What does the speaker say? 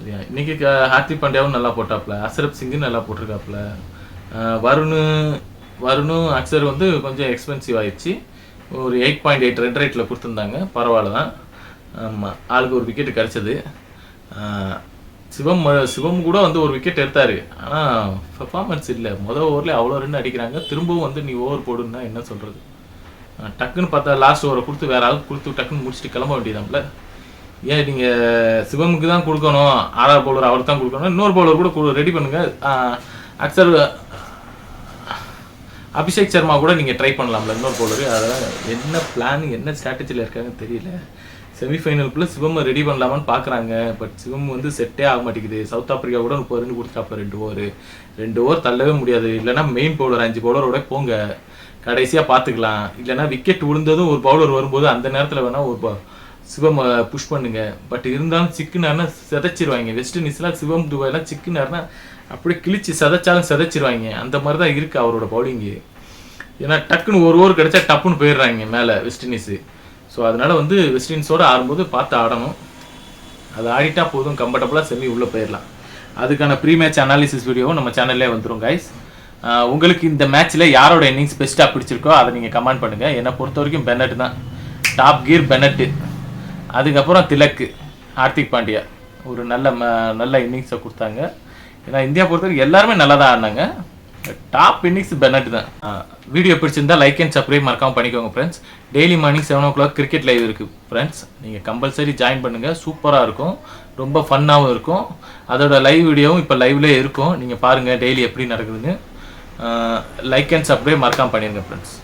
சரியா இன்னைக்கு ஹார்திக் பாண்டியாவும் நல்லா போட்டாப்புல, அசரப் சிங்கும் நல்லா போட்டிருக்காப்புல. வருணும் அக்சர் வந்து கொஞ்சம் எக்ஸ்பென்சிவ் ஆயிடுச்சு. ஒரு 8.8 ரன் ரேட்டில் கொடுத்துருந்தாங்க, பரவாயில்ல தான். ஆமாம், ஆளுக்கு ஒரு விக்கெட்டு கிடச்சிது. சிவம் கூட வந்து ஒரு விக்கெட் எடுத்தார். ஆனால் பெர்ஃபார்மன்ஸ் இல்லை. ஓவரில் அவ்வளோ ரன் அடிக்கிறாங்க. திரும்பவும் வந்து நீ ஓவர் போடுன்னா என்ன சொல்கிறது? டக்குன்னு பார்த்தா லாஸ்ட் ஓவரை கொடுத்து வேறு ஆளுக்கு கொடுத்து டக்குன்னு முடிச்சுட்டு கிளம்ப வேண்டியதாம்ல. ஏன் நீங்கள் சிவமுக்கு தான் கொடுக்கணும், ஆர்ஆர் பவுலர் அவருக்கு தான் கொடுக்கணும், இன்னொரு பவுலர் கூட ரெடி பண்ணுங்கள். அக்சர் அபிஷேக் சர்மா கூட நீங்கள் ட்ரை பண்ணலாம்ல இன்னொரு பவுலரு. அதெல்லாம் என்ன பிளான் என்ன ஸ்ட்ராட்டஜியில் இருக்காங்கன்னு தெரியல. செமிஃபைனலுக்குள்ளே சிவமை ரெடி பண்ணலாமான்னு பார்க்குறாங்க. பட் சிவம் வந்து செட்டே ஆக மாட்டேங்குது. சவுத் ஆப்பிரிக்கா கூட 30 ரன் கொடுத்துட்டாப்புல 2 ஓவர் தள்ளவே முடியாது. இல்லைனா மெயின் பவுலர் 5 பவுலரோட போங்க, கடைசியாக பார்த்துக்கலாம். இல்லைனா விக்கெட் விழுந்ததும் ஒரு பவுலர் வரும்போது அந்த நேரத்தில் வேணால் ஒரு சிவம் புஷ் பண்ணுங்க. பட் இருந்தாலும் சிக்குனாருன்னா செதைச்சிருவாங்க. வெஸ்ட் இண்டீஸ்லாம் சிவம் துபாய்லாம் சிக்குனாருன்னா அப்படியே கிழிச்சு செதைச்சிருவாங்க. அந்த மாதிரி தான் இருக்குது அவரோட பவுலிங்கு. ஏன்னா டக்குன்னு ஒரு ஓவர் கிடைச்சா டப்புன்னு போயிடுறாங்க மேலே வெஸ்ட் இண்டீஸு. ஸோ அதனால் வந்து வெஸ்ட் இண்டீஸோடு ஆடும்போது பார்த்து ஆடணும். அது ஆடிட்டா போதும், கம்ஃபர்டபுளாக செமி உள்ளே போயிடலாம். அதுக்கான ப்ரீ மேட்ச் அனாலிசிஸ் வீடியோவும் நம்ம சேனல்லே வந்துடும் கைஸ். உங்களுக்கு இந்த மேட்ச்சில் யாரோட இன்னிங்ஸ் பெஸ்ட்டாக பிடிச்சிருக்கோ அதை நீங்கள் கமெண்ட் பண்ணுங்கள். என்னை பொறுத்த வரைக்கும் பென்னட் தான் டாப் கியர். பென்னட்டு, அதுக்கப்புறம் திலக்கு, ஹார்திக் பாண்டியா ஒரு நல்ல இன்னிங்ஸை கொடுத்தாங்க. ஏன்னா இந்தியா பொறுத்தவரைக்கும் எல்லாருமே நல்லா தான் ஆடினாங்க. டாப் இன்னிங்ஸ் பென்னட் தான். வீடியோ பிடிச்சிருந்தா லைக் அண்ட் சப்ஸ்கிரைப் மறக்காமல் பண்ணிக்கோங்க friends. Daily morning 7 o'clock cricket live இருக்குது ஃப்ரெண்ட்ஸ். நீங்கள் கம்பல்சரி ஜாயின் பண்ணுங்கள். சூப்பராக இருக்கும், ரொம்ப ஃபன்னாகவும் இருக்கும். அதோட லைவ் வீடியோவும் இப்போ லைவ்லேயே இருக்கும். நீங்கள் பாருங்கள் டெய்லி எப்படி நடக்குதுன்னு. லைக் அண்ட் சப்ஸ்கிரைப் மறக்காமல் பண்ணிடுங்க ஃப்ரெண்ட்ஸ்.